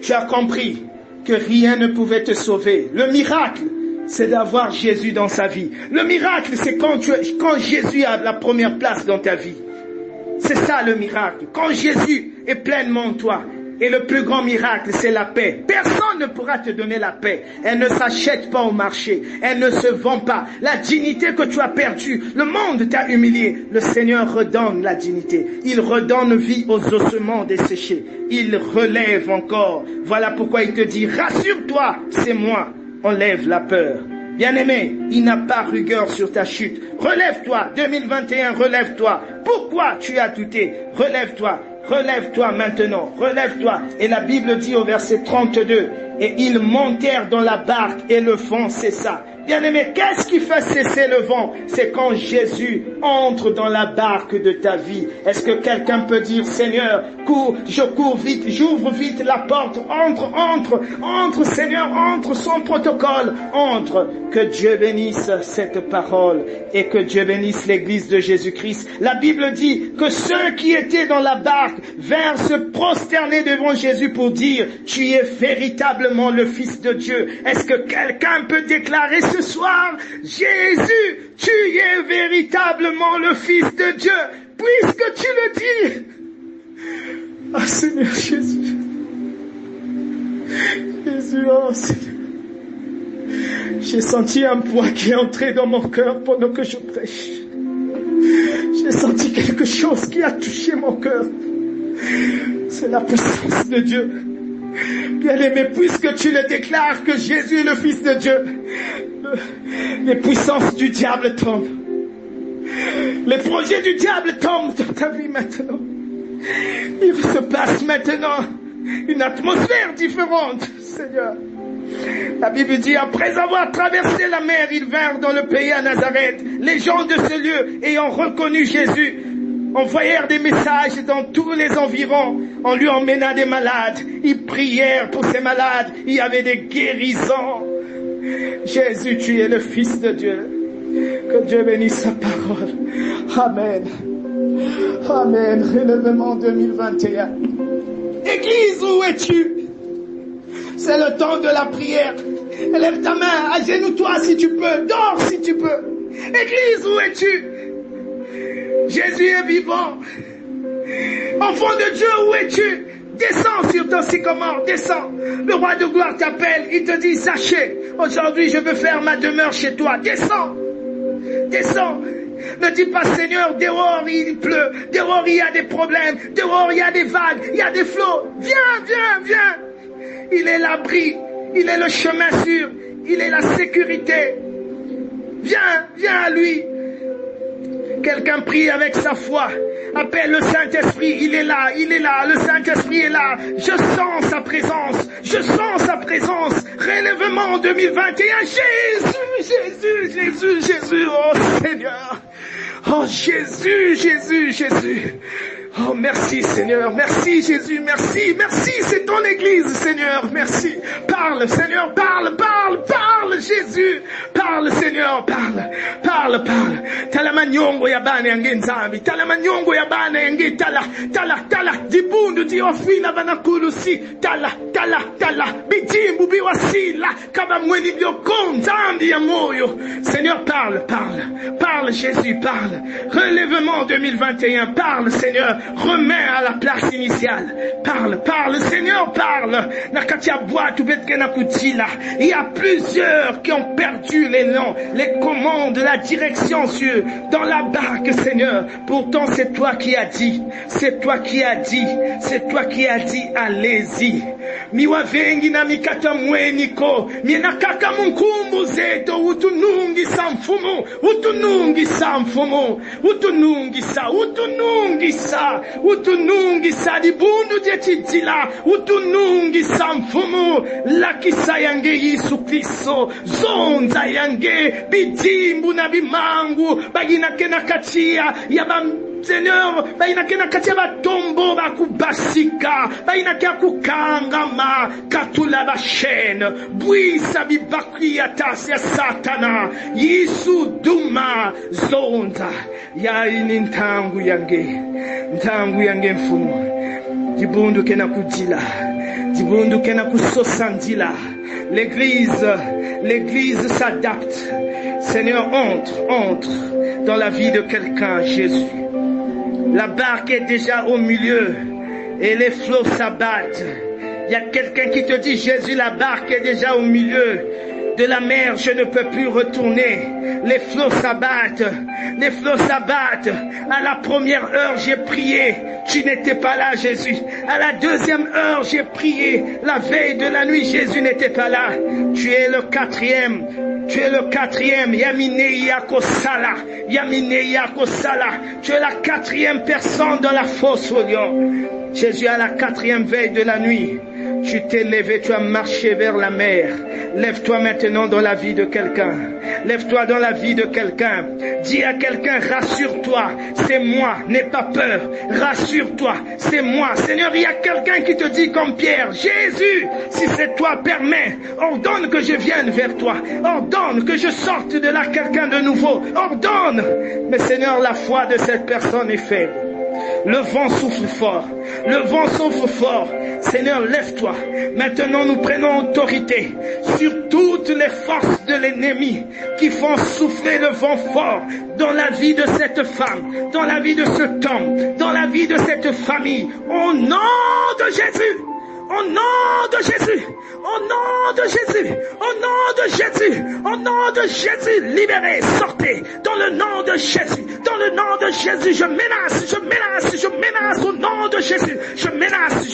tu as compris que rien ne pouvait te sauver. Le miracle, c'est d'avoir Jésus dans sa vie. Le miracle, c'est quand Jésus a la première place dans ta vie. C'est ça le miracle. Quand Jésus est pleinement en toi. Et le plus grand miracle, c'est la paix. Personne ne pourra te donner la paix. Elle ne s'achète pas au marché. Elle ne se vend pas. La dignité que tu as perdue, le monde t'a humilié. Le Seigneur redonne la dignité. Il redonne vie aux ossements desséchés. Il relève encore. Voilà pourquoi il te dit, rassure-toi, c'est moi. Enlève la peur. Bien-aimé, il n'a pas rigueur sur ta chute. Relève-toi. 2021, relève-toi. Pourquoi tu as douté? Relève-toi. Relève-toi maintenant, relève-toi. Et la Bible dit au verset 32, et ils montèrent dans la barque et le vent cessa. Bien-aimé, qu'est-ce qui fait cesser le vent? C'est quand Jésus entre dans la barque de ta vie. Est-ce que quelqu'un peut dire, Seigneur, je cours vite, j'ouvre vite la porte, entre, Seigneur, entre son protocole, entre. Que Dieu bénisse cette parole et que Dieu bénisse l'église de Jésus-Christ. La Bible dit que ceux qui étaient dans la barque vinrent se prosterner devant Jésus pour dire, tu es véritablement le Fils de Dieu. Est-ce que quelqu'un peut déclarer ce soir, Jésus, tu es véritablement le Fils de Dieu, puisque tu le dis. Ah Seigneur Jésus. Jésus, oh Seigneur. J'ai senti un poids qui est entré dans mon cœur pendant que je prêche. J'ai senti quelque chose qui a touché mon cœur. C'est la puissance de Dieu. Bien-aimé, puisque tu le déclares que Jésus est le Fils de Dieu, les puissances du diable tombent. Les projets du diable tombent dans ta vie maintenant. Il se passe maintenant une atmosphère différente, Seigneur. La Bible dit, après avoir traversé la mer, ils vinrent dans le pays à Nazareth. Les gens de ce lieu, ayant reconnu Jésus, envoyèrent des messages dans tous les environs. On lui emmena des malades. Ils prièrent pour ces malades. Il y avait des guérisons. Jésus, tu es le Fils de Dieu. Que Dieu bénisse sa parole. Amen. Amen. Relèvement 2021. Église, où es-tu? C'est le temps de la prière. Lève ta main, agenouille-toi si tu peux, dors si tu peux. Église, où es-tu? Jésus est vivant. Enfant de Dieu, où es-tu? Descends sur ton sycomore, descends. Le roi de gloire t'appelle, il te dit, Zachée, aujourd'hui je veux faire ma demeure chez toi. Descends, descends. Ne dis pas, Seigneur, dehors il pleut, dehors il y a des problèmes, dehors il y a des vagues, il y a des flots. Viens, viens, viens. Il est l'abri, il est le chemin sûr, il est la sécurité. Viens, viens à lui. Quelqu'un prie avec sa foi. Appelle le Saint-Esprit, il est là, le Saint-Esprit est là. Je sens sa présence, je sens sa présence. Relèvement 2021, Jésus, Jésus, Jésus, Jésus, oh Seigneur. Oh Jésus, Jésus, Jésus. Oh merci Seigneur, merci Jésus, merci, merci, c'est ton église Seigneur, merci. Parle Seigneur, parle, parle, parle Jésus, parle Seigneur, parle, parle. parle. Tala manyongo ya bana yange nzambi. Tala manyongo ya bana yange tala. Dibundu diofina banakulusi. Tala. Bijimbu biwasila. Kaba mweni bioko nzambi ya moyo. Seigneur, parle. Parle, Jésus, parle. Relèvement 2021, parle, Seigneur. Remets à la place initiale. Parle, Seigneur, parle. Il y a plusieurs qui ont perdu les noms, les commandes, la direction dans la barque, Seigneur. Pourtant, c'est toi qui as dit. C'est toi qui as dit, allez-y. Miwavengi na mikata mweniko. Minakaka munkumbu zeto. Utunungi samfumu. Utunungi sa. Dibundu jetitila. Utunungi samfumu. Lakisa yange Yesu Kristo. Zonza yange. Bidimbu na bimangu. Bagina kena kachia. Yabam Seigneur, bainakena katia batombo bakubasika, bainakia kukangama katula bashene, bwisa bibakia tasi ya satana, Yesu duma zonda, ya ini ntangu yange mfumu, dibundu kena kujila, dibundu kena kusosandila, l'église s'adapte. Seigneur, entre dans la vie de quelqu'un, Jésus. La barque est déjà au milieu et les flots s'abattent. Il y a quelqu'un qui te dit, Jésus, la barque est déjà au milieu de la mer, je ne peux plus retourner. Les flots s'abattent. À la première heure, j'ai prié. Tu n'étais pas là, Jésus. À la deuxième heure, j'ai prié. La veille de la nuit, Jésus n'était pas là. Tu es le quatrième. Yamine Yakosala. Tu es la quatrième personne dans la fosse au lion. Jésus, à la quatrième veille de la nuit, tu t'es levé, tu as marché vers la mer. Lève-toi maintenant dans la vie de quelqu'un. Lève-toi dans la vie de quelqu'un. Dis à quelqu'un, rassure-toi, c'est moi, n'aie pas peur. Rassure-toi, c'est moi. Seigneur, il y a quelqu'un qui te dit comme Pierre, Jésus, si c'est toi, permets, ordonne que je vienne vers toi. Ordonne que je sorte de là quelqu'un de nouveau. Ordonne. Mais Seigneur, la foi de cette personne est faible. Le vent souffle fort. Seigneur, lève-toi. Maintenant, nous prenons autorité sur toutes les forces de l'ennemi qui font souffler le vent fort dans la vie de cette femme, dans la vie de cet homme, dans la vie de cette famille. Au nom de Jésus. Au nom de Jésus, libérez, sortez, dans le nom de Jésus, je menace, au nom de Jésus, je menace,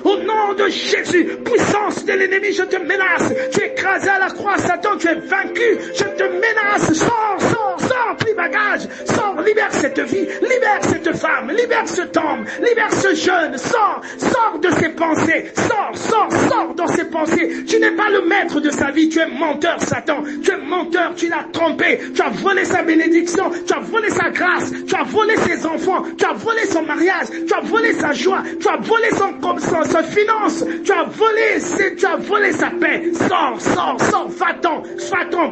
au nom de Jésus, puissance de l'ennemi, je te menace, tu es écrasé à la croix, Satan, tu es vaincu, je te menace, sors, plie bagage, sors, libère cette vie, libère cette femme, libère cet homme, libère ce jeune, sors de ses pensées, sors dans ses pensées. Tu n'es pas le maître de sa vie, tu es menteur, Satan, tu es menteur, tu l'as trompé, tu as volé sa bénédiction, tu as volé sa grâce, tu as volé ses enfants, tu as volé son mariage, tu as volé sa joie, tu as volé sa finance, tu as volé sa paix. Sors, va-t'en,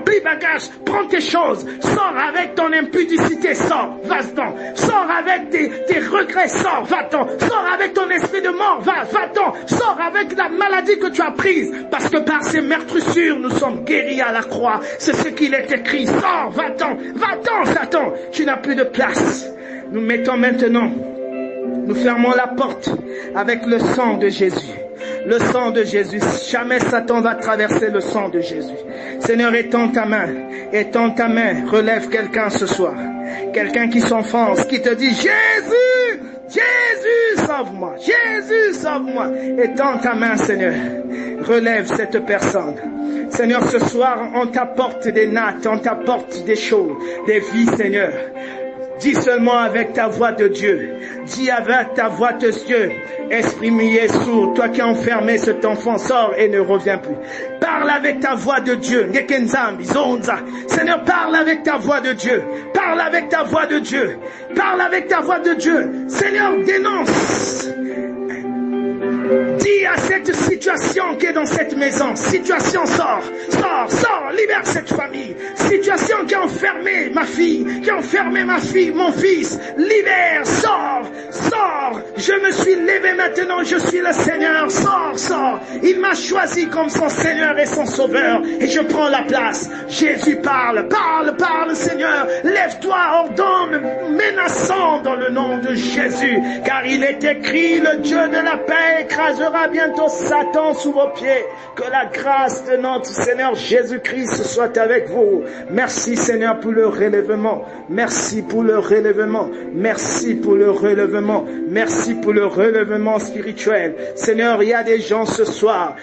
plie bagage, prends tes choses, sors avec ton impudicité, va-t'en, sors avec tes regrets, va-t'en, sors avec ton esprit de mort, va-t'en, sors avec la maladie que tu as prise, parce que par ces meurtrissures, nous sommes guéris à la croix, c'est ce qu'il est écrit, sors, va-t'en, Satan, tu n'as plus de place. Nous mettons maintenant, nous fermons la porte avec le sang de Jésus. Le sang de Jésus, jamais Satan va traverser le sang de Jésus. Seigneur, étends ta main, relève quelqu'un ce soir. Quelqu'un qui s'enfonce, qui te dit, Jésus, sauve-moi, étends ta main, Seigneur, relève cette personne. Seigneur, ce soir, on t'apporte des nattes, on t'apporte des choses, des vies, Seigneur. Dis seulement avec ta voix de Dieu. Dis avec ta voix de Dieu. Esprit muet sourd, toi qui as enfermé cet enfant, sors et ne reviens plus. Parle avec ta voix de Dieu. Seigneur, parle avec ta voix de Dieu. Parle avec ta voix de Dieu. Parle avec ta voix de Dieu. Seigneur, dénonce. Dis à cette situation qui est dans cette maison, situation sors, libère cette famille, situation qui a enfermé ma fille, qui a enfermé ma fille, mon fils, libère, sors, sors. Je me suis levé maintenant, je suis le Seigneur, sors, sors. Il m'a choisi comme son Seigneur et son Sauveur et je prends la place. Jésus parle, parle, parle Seigneur. Lève-toi, ordonne, menaçant dans le nom de Jésus. Car il est écrit, le Dieu de la paix écrasera bientôt Satan sous vos pieds. Que la grâce de notre Seigneur Jésus-Christ soit avec vous. Merci Seigneur pour le relèvement. Merci pour le relèvement. Merci pour le relèvement. Merci pour le relèvement spirituel. Seigneur, il y a des gens ce soir.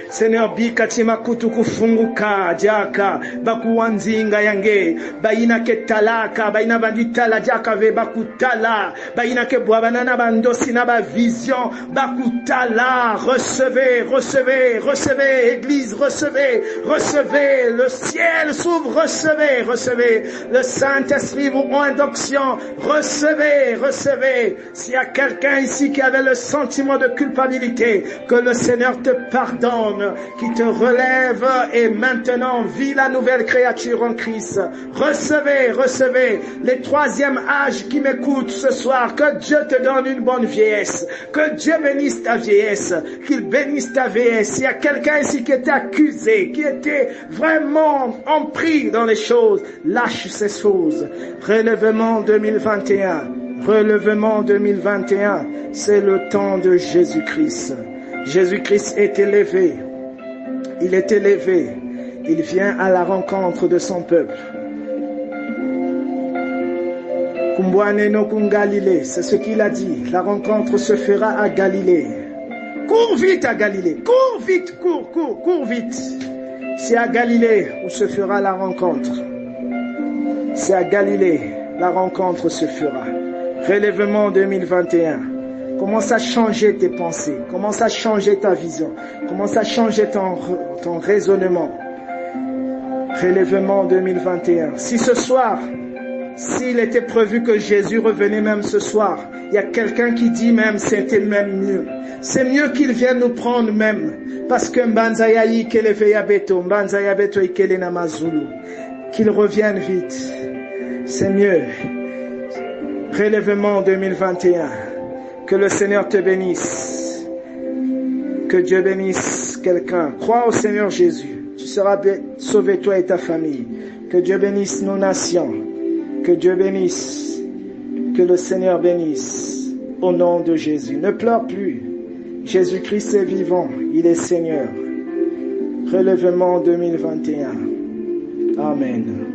Seigneur, bikatima kutuku funguka jaka bakuwanzinga yange baina ke talaka baina banditala jaka ve bakutala baina ke bwabanana bandosi na ba vision bakutala. Recevez, recevez, recevez, Église, recevez, recevez, le ciel s'ouvre, recevez, recevez, le Saint-Esprit vous rend d'onction, recevez, recevez. S'il y a quelqu'un ici qui avait le sentiment de culpabilité, que le Seigneur te pardonne, qui te relève et maintenant vit la nouvelle créature en Christ. Recevez, recevez. Les troisième âges qui m'écoutent ce soir, que Dieu te donne une bonne vieillesse, que Dieu bénisse ta vieillesse, qu'il bénisse ta vieillesse. S'il y a quelqu'un ici qui était accusé, qui était vraiment empris dans les choses, lâche ces choses. Relèvement 2021. Relèvement 2021, c'est le temps de Jésus-Christ. Jésus-Christ est élevé. Il est élevé. Il vient à la rencontre de son peuple. Kumbwaneno kum Galilée, c'est ce qu'il a dit. La rencontre se fera à Galilée. Cours vite à Galilée. Cours vite, cours vite. C'est à Galilée où se fera la rencontre. C'est à Galilée, la rencontre se fera. Relèvement 2021. Commence à changer tes pensées. Commence à changer ta vision. Commence à changer ton raisonnement. Relèvement 2021. Si ce soir, s'il était prévu que Jésus revenait même ce soir, il y a quelqu'un qui dit même c'était même mieux. C'est mieux qu'il vienne nous prendre même. Parce que Mbanzayayi Keleveyabeto, Mbanzayabeto Ikele Namazulu. Qu'il revienne vite. C'est mieux. Relèvement 2021. Que le Seigneur te bénisse. Que Dieu bénisse quelqu'un. Crois au Seigneur Jésus. Tu seras sauvé toi et ta famille. Que Dieu bénisse nos nations. Que Dieu bénisse. Que le Seigneur bénisse. Au nom de Jésus. Ne pleure plus. Jésus-Christ est vivant. Il est Seigneur. Relèvement 2021. Amen.